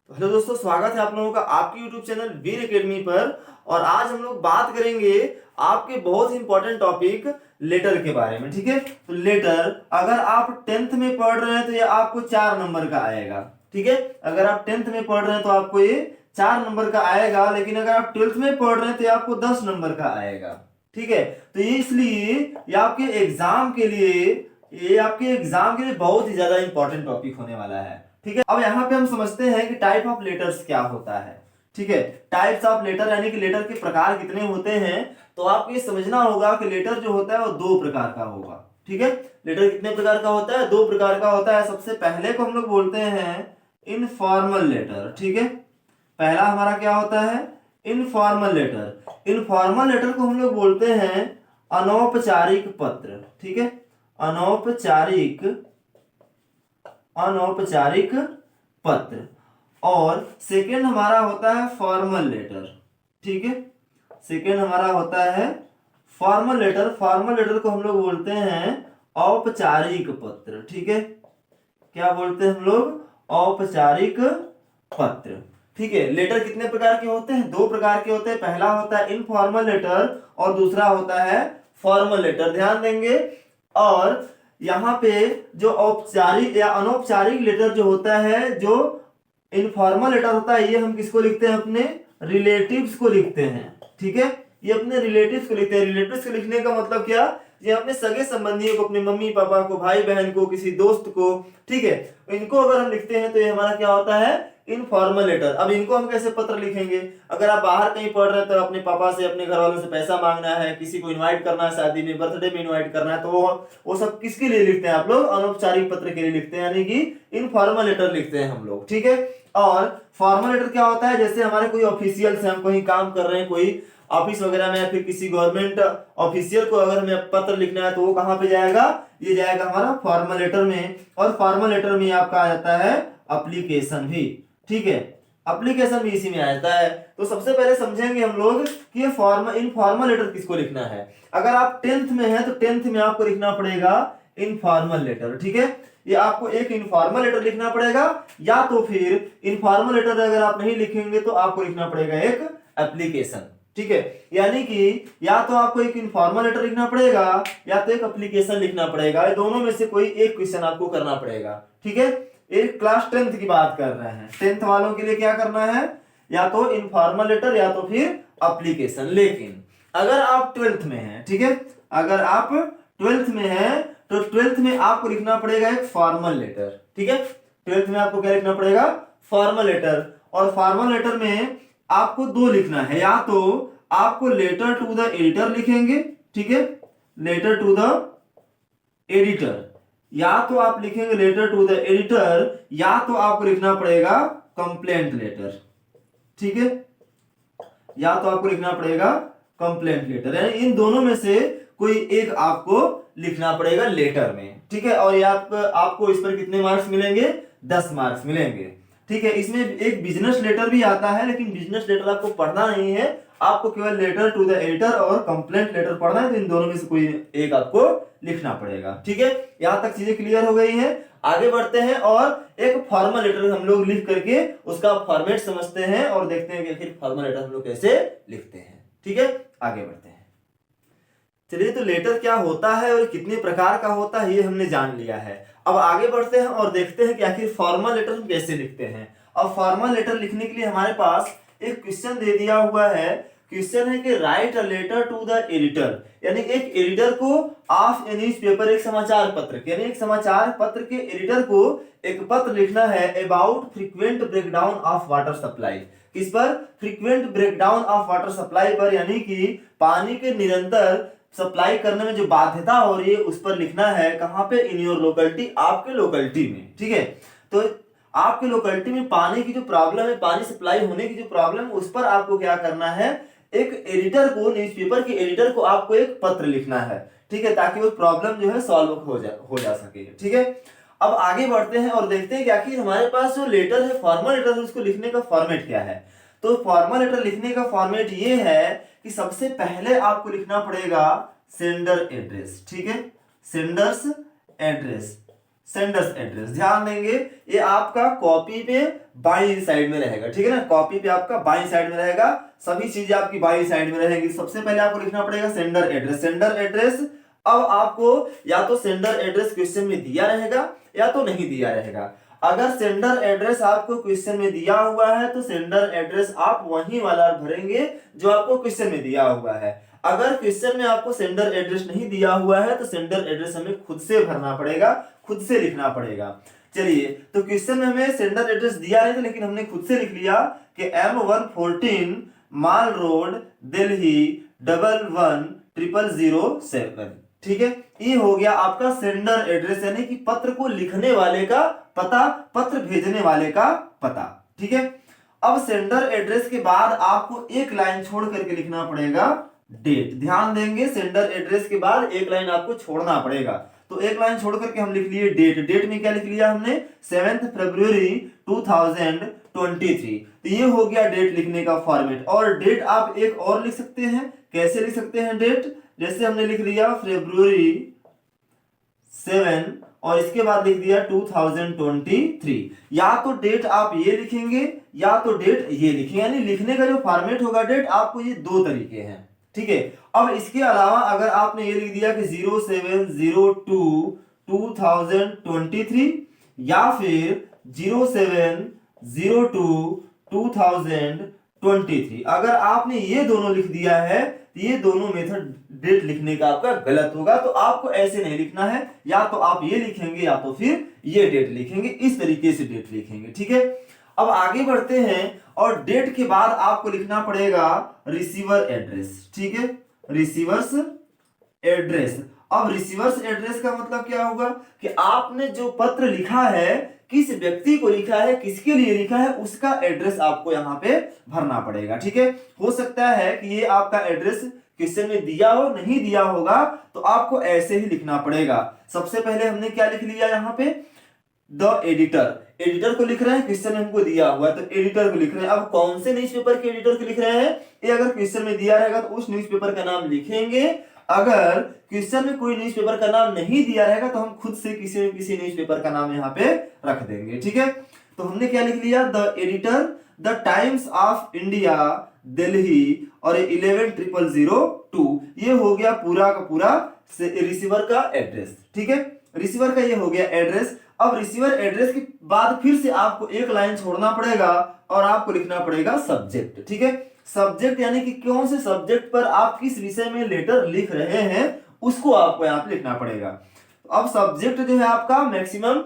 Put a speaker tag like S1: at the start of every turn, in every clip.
S1: तो हेलो दोस्तों, स्वागत है आप लोगों का आपके YouTube चैनल वीर एकेडमी पर। और आज हम लोग बात करेंगे आपके बहुत ही इंपॉर्टेंट टॉपिक लेटर के बारे में। ठीक है, तो लेटर अगर आप 10th में पढ़ रहे हैं तो ये आपको 4 नंबर का आएगा। ठीक है, अगर आप 10th में पढ़ रहे हैं तो आपको ये 4 नंबर का आएगा, लेकिन अगर आप 12th में पढ़ रहे हैं तो ये आपको 10 नंबर का आएगा। ठीक है, तो ये इसलिए ये आपके एग्जाम के लिए बहुत ही ज्यादा इंपॉर्टेंट टॉपिक होने वाला है। ठीक है, अब यहाँ पे हम समझते हैं कि टाइप ऑफ लेटर्स क्या होता है। ठीक है, टाइप्स ऑफ लेटर यानी कि लेटर के प्रकार कितने होते हैं। तो आपको ये समझना होगा कि लेटर जो होता है वो 2 प्रकार का होगा। ठीक है, लेटर कितने प्रकार का होता है? 2 प्रकार का होता है। सबसे पहले को हम लोग बोलते हैं इनफॉर्मल लेटर। ठीक है, पहला हमारा क्या होता है? Informal letter. इनफॉर्मल लेटर को हम लोग बोलते हैं अनौपचारिक पत्र। ठीक है, अनौपचारिक अनौपचारिक पत्र। और सेकेंड हमारा होता है फॉर्मल लेटर। ठीक है, सेकेंड हमारा होता है फॉर्मल लेटर। फॉर्मल लेटर को हम लोग बोलते हैं औपचारिक पत्र। ठीक है, क्या बोलते हैं हम लोग? औपचारिक पत्र। ठीक है, लेटर कितने प्रकार के होते हैं? 2 प्रकार के होते हैं। पहला होता है इनफॉर्मल लेटर और दूसरा होता है फॉर्मल लेटर। ध्यान देंगे। और यहाँ पे जो औपचारिक या अनौपचारिक लेटर जो होता है, जो इनफॉर्मल लेटर होता है, ये हम किसको लिखते हैं? अपने रिलेटिव्स को लिखते हैं। ठीक है, ये अपने रिलेटिव्स को लिखते हैं। रिलेटिव्स को लिखने का मतलब क्या? ये अपने सगे संबंधियों को, अपने मम्मी पापा को, भाई बहन को, किसी दोस्त को। ठीक है, इनको अगर हम लिखते हैं तो ये हमारा क्या होता है? Informal letter. अब इनको हम कैसे पत्र लिखेंगे? अगर आप बाहर कहीं पढ़ रहे हैं तो अपने पापा से, अपने घर वालों से पैसा मांगना है, किसी को इनवाइट करना है, शादी में, बर्थडे में इनवाइट करना है, तो वो सब किसके लिए लिखते हैं? आप लोग अनौपचारिक पत्र के लिए लिखते हैं, यानी कि इनफॉर्मल लेटर लिखते हैं हम लोग। ठीक है, और फॉर्मल लेटर क्या होता है? जैसे हमारे कोई ऑफिशियल से हम कहीं काम कर रहे हैं, कोई ऑफिस वगैरह में, या फिर किसी गवर्नमेंट ऑफिशियल को अगर हमें पत्र लिखना है तो वो कहां पे जाएगा? ये जाएगा हमारा फॉर्मल लेटर में। और फॉर्मल लेटर में आपका आ जाता है एप्लीकेशन भी। ठीक है, एप्लीकेशन भी इसी में आ जाता है। तो सबसे पहले समझेंगे हम लोग कि ये इनफॉर्मल लेटर किसको लिखना है। अगर आप 10th में हैं तो 10th में आपको लिखना पड़ेगा इनफॉर्मल लेटर। ठीक है, ये आपको एक इनफॉर्मल लेटर लिखना पड़ेगा, या तो फिर इनफॉर्मल लेटर अगर आप नहीं लिखेंगे तो आपको लिखना पड़ेगा एक एप्लीकेशन। ठीक है, यानी कि या तो आपको एक इनफॉर्मल लेटर लिखना पड़ेगा या तो एक एप्लीकेशन लिखना पड़ेगा। ये दोनों में से कोई एक क्वेश्चन आपको करना पड़ेगा। ठीक है, एक क्लास 10th की बात कर रहे हैं। 10th वालों के लिए क्या करना है? या तो इनफॉर्मल लेटर या तो फिर एप्लीकेशन। लेकिन अगर आप 12th में हैं, ठीक है, अगर आप 12th में हैं तो 12th में आपको लिखना पड़ेगा एक फॉर्मल लेटर। ठीक है, 12th में आपको क्या लिखना पड़ेगा? Formal letter. और फॉर्मल लेटर में आपको 2 लिखना है। या तो आपको लेटर टू द एडिटर लिखेंगे। ठीक है, लेटर टू द एडिटर, या तो आप लिखेंगे लेटर टू द एडिटर, या तो आपको लिखना पड़ेगा कंप्लेंट लेटर। ठीक है, या तो आपको लिखना पड़ेगा कंप्लेंट लेटर, यानी इन दोनों में से कोई एक आपको लिखना पड़ेगा लेटर में। ठीक है, और ये आपको इस पर कितने मार्क्स मिलेंगे? 10 मार्क्स मिलेंगे। ठीक है, इसमें एक बिजनेस लेटर भी आता है, लेकिन बिजनेस लेटर आपको पढ़ना नहीं है, आपको केवल लेटर टू द एडिटर और कंप्लेंट लेटर पढ़ना है। तो इन दोनों में से कोई एक आपको लिखना पड़ेगा। ठीक है, यहां तक चीजें क्लियर हो गई हैं। आगे बढ़ते हैं और एक फॉर्मल लेटर हम लोग लिख करके उसका फॉर्मेट समझते हैं और देखते हैं कि आखिर फॉर्मल लेटर हम लोग कैसे लिखते हैं। ठीक है, आगे बढ़ते हैं। चलिए, तो लेटर क्या होता है और कितने प्रकार का होता है ये हमने जान लिया है। अब आगे बढ़ते हैं और देखते हैं कि आखिर फॉर्मल लेटर हम कैसे लिखते हैं। अब फॉर्मल लेटर लिखने के लिए हमारे पास एक क्वेश्चन दे दिया हुआ है। क्वेश्चन है कि write a letter to the editor, यानी एक एडिटर को ऑफ ए न्यूज़पेपर, एक समाचार पत्र के, यानी एक समाचार पत्र के एडिटर को एक पत्र लिखना है about frequent breakdown of water supply. किस पर? Frequent breakdown of water supply पर, यानी कि पानी के निरंतर सप्लाई करने में जो बाध्यता हो रही है उस पर लिखना है। कहां पे? इन योर लोकेलिटी, आपके लोकेलिटी में। ठीक है, तो आपके लोकेलिटी में पानी की जो प्रॉब्लम है, पानी सप्लाई होने की जो प्रॉब्लम है, उस पर आपको क्या करना है? एक एडिटर को, न्यूज़पेपर के एडिटर को आपको एक पत्र लिखना है। ठीक है, ताकि वो प्रॉब्लम जो है सॉल्व हो जा सके। ठीक है, अब आगे बढ़ते हैं और देखते हैं कि आखिर हमारे पास जो लेटर है, फॉर्मल लेटर है, उसको लिखने का फॉर्मेट क्या है। तो फॉर्मल लेटर लिखने का फॉर्मेट ये है कि सबसे पहले आपको लिखना पड़ेगा सेंडर एड्रेस। ठीक है, सेंडर्स एड्रेस। Sender's address. ध्यान देंगे ये आपका कॉपी पे बाईं साइड में रहेगा, ठीक है ना, कॉपी पे आपका बाईं साइड में रहेगा, सभी चीजें आपकी बाईं साइड में रहेंगी। सबसे पहले आपको लिखना पड़ेगा सेंडर एड्रेस। सेंडर एड्रेस, अब आपको या तो सेंडर एड्रेस क्वेश्चन में दिया रहेगा या तो नहीं दिया रहेगा। अगर सेंडर एड्रेस आपको क्वेश्चन में दिया हुआ है तो सेंडर एड्रेस आप वही वाला भरेंगे जो आपको क्वेश्चन में दिया हुआ है। अगर क्वेश्चन में आपको सेंडर एड्रेस नहीं दिया हुआ है तो सेंडर एड्रेस हमें खुद से भरना पड़ेगा, खुद से लिखना पड़ेगा। चलिए, तो क्वेश्चन में हमें सेंडर एड्रेस दिया नहीं था लेकिन हमने खुद से लिख लिया कि M114 माल रोड दिल्ली 110007। ठीक है, ये हो गया आपका सेंडर एड्रेस, यानी कि पत्र को लिखने वाले का पता, पत्र भेजने वाले का पता। ठीक है, अब सेंडर एड्रेस के बाद आपको एक लाइन छोड़ करके लिखना पड़ेगा डेट। ध्यान देंगे, सेंडर एड्रेस के बाद एक लाइन आपको छोड़ना पड़ेगा, तो एक लाइन छोड़ करके हम लिख लिए डेट। डेट में क्या लिख लिया हमने 7 फरवरी 2023। तो ये हो गया डेट लिखने का फॉर्मेट। और डेट आप एक और लिख सकते हैं, कैसे लिख सकते हैं डेट, जैसे हमने लिख लिया फरवरी 7 और इसके बाद लिख दिया 2023। या तो डेट आप ये लिखेंगे या तो डेट ये लिखेंगे, यानी लिखने का जो फॉर्मेट होगा डेट आपको ये दो तरीके हैं। ठीक है, अब इसके अलावा अगर आपने ये लिख दिया कि 0702-2023 या फिर 0702-2023, अगर आपने ये दोनों लिख दिया है तो ये दोनों मेथड डेट लिखने का आपका गलत होगा। तो आपको ऐसे नहीं लिखना है, या तो आप ये लिखेंगे या तो फिर ये डेट लिखेंगे, इस तरीके से डेट लिखेंगे। ठीक है, अब आगे बढ़ते हैं और डेट के बाद आपको लिखना पड़ेगा रिसीवर एड्रेस। ठीक है, रिसीवर्स एड्रेस। अब रिसीवर्स एड्रेस का मतलब क्या होगा कि आपने जो पत्र लिखा है, किस व्यक्ति को लिखा है, किसके लिए लिखा है, उसका एड्रेस आपको यहाँ पे भरना पड़ेगा। ठीक है, हो सकता है कि ये आपका एड्रेस क्वेश्चन में दिया हो, नहीं दिया होगा, तो आपको ऐसे ही लिखना पड़ेगा। सबसे पहले हमने क्या लिख लिया यहाँ पे, द एडिटर। एडिटर को लिख रहे हैं, क्वेश्चन में हमको दिया हुआ है तो एडिटर को लिख रहे हैं। अब कौन से न्यूज़पेपर के एडिटर को लिख रहे हैं, ये अगर क्वेश्चन में दिया रहेगा तो उस न्यूज़पेपर का नाम लिखेंगे। अगर क्वेश्चन में कोई न्यूज़पेपर का नाम नहीं दिया रहेगा तो हम खुद से किसी न किसी न्यूज़पेपर का नाम यहाँ पे रख देंगे। ठीक है, तो हमने क्या लिख लिया, the editor, the times of India Delhi और 110002। ये हो गया पूरा का पूरा रिसीवर का एड्रेस। ठीक है, रिसीवर का ये हो गया एड्रेस। अब रिसीवर एड्रेस के बाद फिर से आपको एक लाइन छोड़ना पड़ेगा और आपको लिखना पड़ेगा सब्जेक्ट। ठीक है, सब्जेक्ट यानी कि कौन से सब्जेक्ट पर आप किस विषय में लेटर लिख रहे हैं उसको आपको यहाँ पे लिखना पड़ेगा। अब सब्जेक्ट जो है आपका मैक्सिमम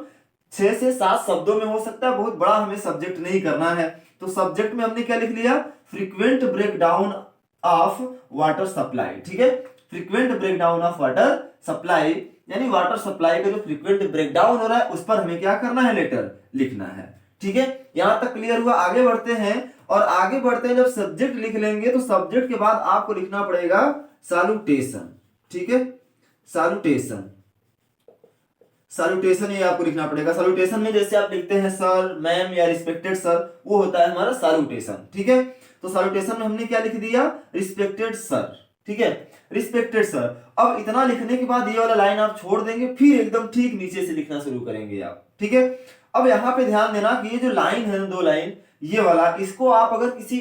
S1: 6 से 7 शब्दों में हो सकता है, बहुत बड़ा हमें सब्जेक्ट नहीं करना है। तो सब्जेक्ट में हमने क्या लिख लिया, frequent breakdown of water supply. ठीक है, frequent breakdown of water supply, यानी वाटर सप्लाई का जो फ्रीक्वेंट ब्रेकडाउन हो रहा है उस पर हमें क्या करना है, लेटर लिखना है। ठीक है, यहां तक क्लियर हुआ। आगे बढ़ते हैं और आगे बढ़ते हैं, जब सब्जेक्ट लिख लेंगे तो सब्जेक्ट के बाद आपको लिखना पड़ेगा सैल्यूटेशन। ठीक है, सैल्यूटेशन, सैल्यूटेशन ये आपको लिखना पड़ेगा। सैल्यूटेशन में जैसे आप लिखते हैं सर, मैम या रिस्पेक्टेड सर, वो होता है हमारा सैल्यूटेशन। ठीक है, तो सैल्यूटेशन में हमने क्या लिख दिया, रिस्पेक्टेड सर। ठीक है, रिस्पेक्टेड सर। अब इतना लिखने के बाद ये वाला लाइन आप छोड़ देंगे, फिर एकदम ठीक नीचे से लिखना शुरू करेंगे आप। ठीक है, अब यहाँ पे ध्यान देना कि ये जो लाइन है, 2 लाइन, ये वाला, इसको आप अगर किसी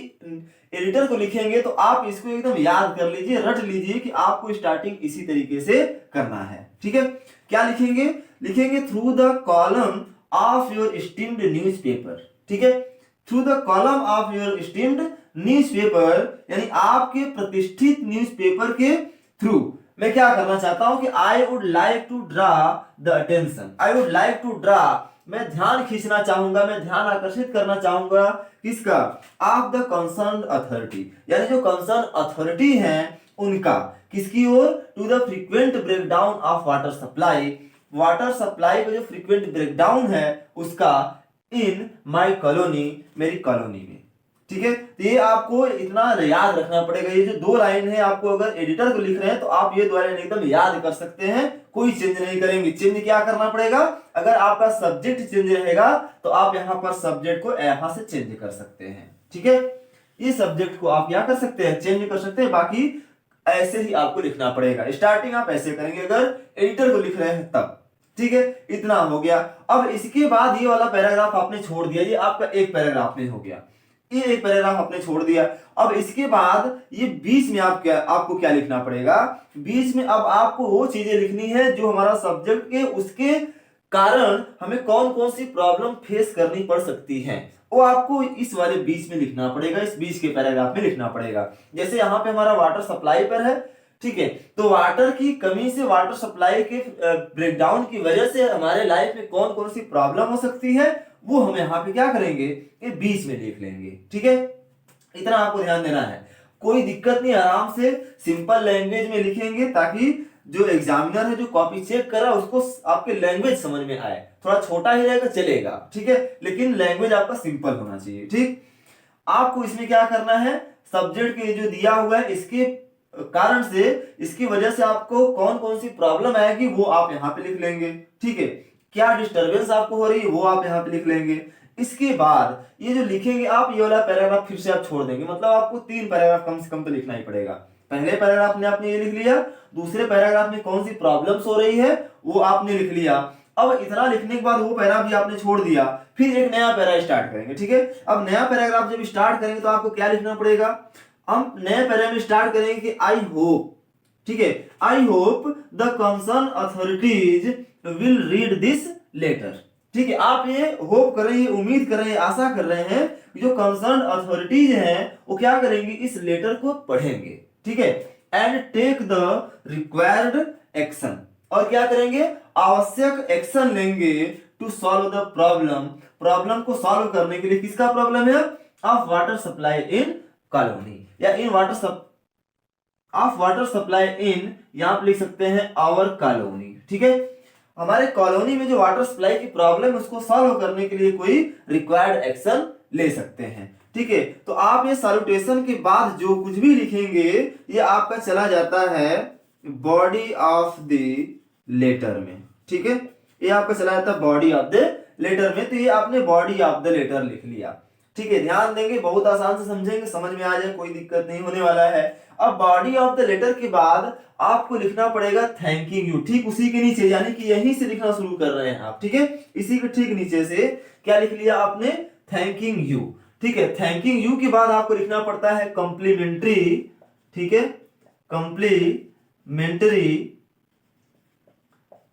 S1: एडिटर को लिखेंगे तो आप इसको एकदम याद कर लीजिए, रट लीजिए कि आपको स्टार्टिंग इसी तरीके से करना है। ठीक है, क्या लिखेंगे, लिखेंगे through the column of your esteemed newspaper. ठीक है, through the column of your esteemed newspaper, यानी आपके प्रतिष्ठित न्यूज़पेपर के थ्रू मैं क्या करना चाहता हूं कि I would like to draw the attention. I would like to draw, मैं ध्यान खींचना चाहूंगा, मैं ध्यान आकर्षित करना चाहूंगा, किसका, ऑफ द कंसर्न्ड अथॉरिटी, यानी जो कंसर्न अथॉरिटी है उनका, किसकी ओर, to the frequent breakdown of water supply, water supply का जो फ्रीक्वेंट ब्रेकडाउन है उसका, इन माई कॉलोनी, मेरी कॉलोनी में। ठीक है, तो ये आपको इतना याद रखना पड़ेगा। ये जो 2 लाइन है, आपको अगर एडिटर को लिख रहे हैं तो आप ये 2 लाइन एकदम याद कर सकते हैं, कोई चेंज नहीं करेंगे। चेंज क्या करना पड़ेगा, अगर आपका सब्जेक्ट चेंज रहेगा तो आप यहाँ पर सब्जेक्ट को यहां से चेंज कर सकते हैं। ठीक है, ये सब्जेक्ट को आप क्या कर सकते हैं, चेंज कर सकते हैं, बाकी ऐसे ही आपको लिखना पड़ेगा। स्टार्टिंग आप ऐसे करेंगे अगर एडिटर को लिख रहे हैं तब। ठीक है, इतना हो गया। अब इसके बाद ये वाला पैराग्राफ आपने छोड़ दिया, ये आपका एक पैराग्राफ में हो गया, ये एक पैराग्राफ आपने छोड़ दिया। अब इसके बाद ये बीच में आपको क्या लिखना पड़ेगा, बीच में अब आपको वो चीजें लिखनी है जो हमारा सब्जेक्ट के उसके कारण हमें कौन कौन सी प्रॉब्लम फेस करनी पड़ सकती है, वो आपको इस वाले बीच में लिखना पड़ेगा, इस बीच के पैराग्राफ में लिखना पड़ेगा। जैसे यहाँ पे हमारा वाटर सप्लाई पर है, ठीक है, तो वाटर की कमी से, वाटर सप्लाई के ब्रेकडाउन की वजह से हमारे लाइफ में कौन कौन सी प्रॉब्लम हो सकती है, वो हम यहाँ पे क्या करेंगे, ये बीच में लिख लेंगे। ठीक है, इतना आपको ध्यान देना है, कोई दिक्कत नहीं, आराम से सिंपल लैंग्वेज में लिखेंगे ताकि जो एग्जामिनर है, जो कॉपी चेक कर रहा है, उसको आपके लैंग्वेज समझ में आए। थोड़ा छोटा ही रहेगा चलेगा, ठीक है, लेकिन लैंग्वेज आपका सिंपल होना चाहिए। ठीक, आपको इसमें क्या करना है, सब्जेक्ट के जो दिया हुआ है इसके कारण से, इसकी वजह से आपको कौन कौन सी प्रॉब्लम आएगी वो आप यहाँ पे लिख लेंगे। ठीक है, क्या डिस्टरबेंस आपको हो रही है वो आप यहाँ पे लिख लेंगे। इसके बाद ये जो लिखेंगे आप, ये वाला पैराग्राफ फिर से आप छोड़ देंगे, मतलब आपको 3 पैराग्राफ कम से कम तो लिखना ही पड़ेगा। पहले पैराग्राफ में आपने ये लिख लिया, दूसरे पैराग्राफ में कौन सी प्रॉब्लम्स हो रही है वो आपने लिख लिया। अब इतना लिखने के बाद वो पैरा भी आपने छोड़ दिया, फिर एक नया पैरा स्टार्ट करेंगे। ठीक है, अब नया पैराग्राफ जब स्टार्ट करेंगे तो आपको क्या लिखना पड़ेगा, हम नए पैरा में स्टार्ट करेंगे कि आई होप, ठीक है, I hope the concern authorities will read this letter. ठीक है, आप ये होप कर रहे हैं, उम्मीद कर रहे हैं, आशा कर रहे हैं कि जो कंसर्न अथॉरिटीज हैं वो क्या करेंगे, इस लेटर को पढ़ेंगे। ठीक है, and take the required action, और क्या करेंगे, आवश्यक एक्शन लेंगे to solve the problem, problem को सॉल्व करने के लिए। किसका प्रॉब्लम है, of water supply in colony, या in of water supply in, यहां आप लिख सकते हैं आवर कॉलोनी। ठीक है, हमारे कॉलोनी में जो वाटर सप्लाई की प्रॉब्लम है उसको सॉल्व करने के लिए कोई रिक्वायर्ड एक्शन ले सकते हैं। ठीक है, तो आप ये सैल्यूटेशन के बाद जो कुछ भी लिखेंगे ये आपका चला जाता है बॉडी ऑफ द लेटर में। ठीक है, ये आपका चला जाता है बॉडी ऑफ द लेटर में, तो ये आपने बॉडी ऑफ द लेटर लिख लिया। ठीक है, ध्यान देंगे, बहुत आसान से समझेंगे, समझ में आ जाए, कोई दिक्कत नहीं होने वाला है। अब बॉडी ऑफ द लेटर के बाद आपको लिखना पड़ेगा थैंकिंग यू, ठीक उसी के नीचे, यानी कि यहीं से लिखना शुरू कर रहे हैं आप। ठीक है, इसी के ठीक नीचे से क्या लिख लिया आपने, थैंकिंग यू। ठीक है, थैंकिंग यू के बाद आपको लिखना पड़ता है कॉम्प्लीमेंट्री। ठीक है,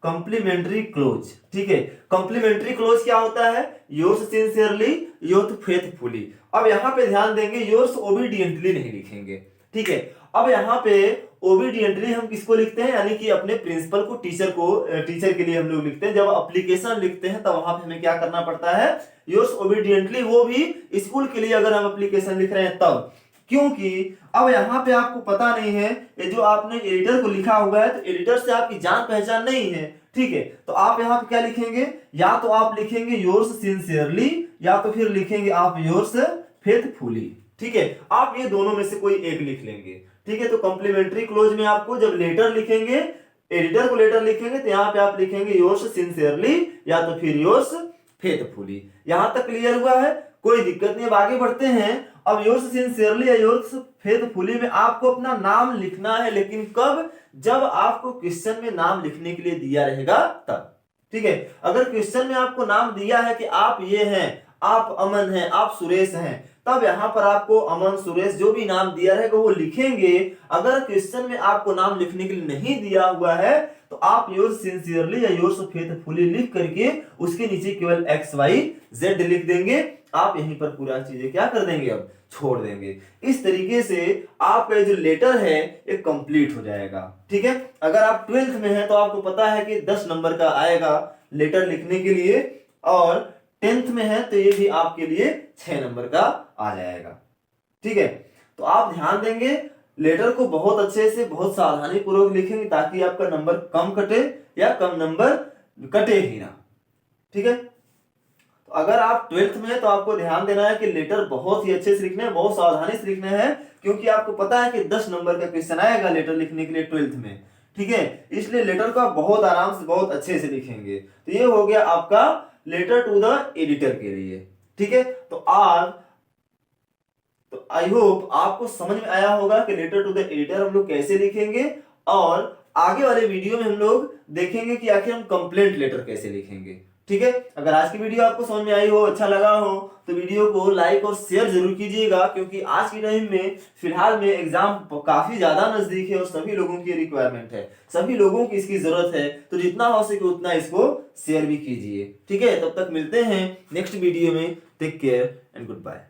S1: कॉम्प्लीमेंट्री क्लोज। ठीक है, कॉम्प्लीमेंट्री क्लोज क्या होता है, योर्स सिंसियरली, योर्स फेथफुली। अब यहां पे ध्यान देंगे, योर्स ओबीडियंटली नहीं लिखेंगे। ठीक है, अब यहाँ पे ओबीडियंटली हम किसको लिखते हैं, यानी कि अपने प्रिंसिपल को, टीचर के लिए हम लोग लिखते हैं। जब एप्लीकेशन लिखते हैं तब वहां पे हमें क्या करना पड़ता है, योर्स ओबीडियंटली, वो भी स्कूल के लिए अगर हम एप्लीकेशन लिख रहे हैं तब, क्योंकि अब यहाँ पे आपको पता नहीं है, ये जो आपने एडिटर को लिखा हुआ है, तो एडिटर से आपकी जान पहचान नहीं है। ठीक है, तो आप यहाँ पे क्या लिखेंगे, या तो आप लिखेंगे योर्स सिंसियरली, या तो फिर लिखेंगे आप योर्स फेथफुली। ठीक है, आप ये दोनों में से कोई एक लिख लेंगे। ठीक है, तो कॉम्प्लीमेंट्री क्लोज में आपको जब लेटर लिखेंगे, एडिटर को लेटर लिखेंगे, तो यहाँ पे आप लिखेंगे योर्स सिंसियरली या तो फिर योर्स फेथफुली। यहां तक क्लियर हुआ है, कोई दिक्कत नहीं। अब आगे बढ़ते हैं। अब योर्स सिंसियरली या योर्स फेथफुली में आपको अपना नाम लिखना है, लेकिन कब, जब आपको क्वेश्चन में नाम लिखने के लिए दिया रहेगा तब। ठीक है, अगर क्वेश्चन में आपको नाम दिया है कि आप ये हैं, आप अमन हैं, आप सुरेश हैं, तब यहां पर आपको अमन, सुरेश जो भी नाम दिया रहेगा वो लिखेंगे। अगर क्वेश्चन में आपको नाम लिखने के लिए नहीं दिया हुआ है तो आप योर्स सिंसियरली या योर्स फेथफुली लिख करके उसके नीचे केवल XYZ लिख देंगे। आप यहीं पर पूरा चीजें क्या कर देंगे, अब छोड़ देंगे। इस तरीके से आपका जो लेटर है ये कंप्लीट हो जाएगा। ठीक है, अगर आप 12th में हैं तो आपको पता है कि 10 नंबर का आएगा लेटर लिखने के लिए, और 10th में है तो ये भी आपके लिए 6 नंबर का आ जाएगा। ठीक है, तो आप ध्यान देंगे, लेटर को बहुत अच्छे से, बहुत सावधानी पूर्वक लिखेंगे ताकि आपका नंबर कम कटे या कम नंबर कटे ही ना। ठीक है, तो अगर आप 12th में है तो आपको ध्यान देना है कि लेटर बहुत ही अच्छे से लिखना है, बहुत सावधानी से लिखना है, क्योंकि आपको पता है कि 10 नंबर का क्वेश्चन आएगा लेटर लिखने के लिए 12th में। ठीक है, इसलिए लेटर को आप बहुत आराम से, बहुत अच्छे से लिखेंगे। तो ये हो गया आपका लेटर टू द एडिटर के लिए। ठीक है, तो आई होप आपको समझ में आया होगा कि लेटर टू द एडिटर हम लोग कैसे लिखेंगे, और आगे वाले वीडियो में हम लोग देखेंगे कि आखिर हम कंप्लेंट लेटर कैसे लिखेंगे। ठीक है, अगर आज की वीडियो आपको समझ में आई हो, अच्छा लगा हो, तो वीडियो को लाइक और शेयर जरूर कीजिएगा, क्योंकि आज के टाइम में फिलहाल में एग्जाम काफी ज्यादा नजदीक है और सभी लोगों की रिक्वायरमेंट है, सभी लोगों की इसकी जरूरत है। तो जितना हो सके उतना इसको शेयर भी कीजिए। ठीक है, तब तक मिलते हैं नेक्स्ट वीडियो में। Take care and good bye.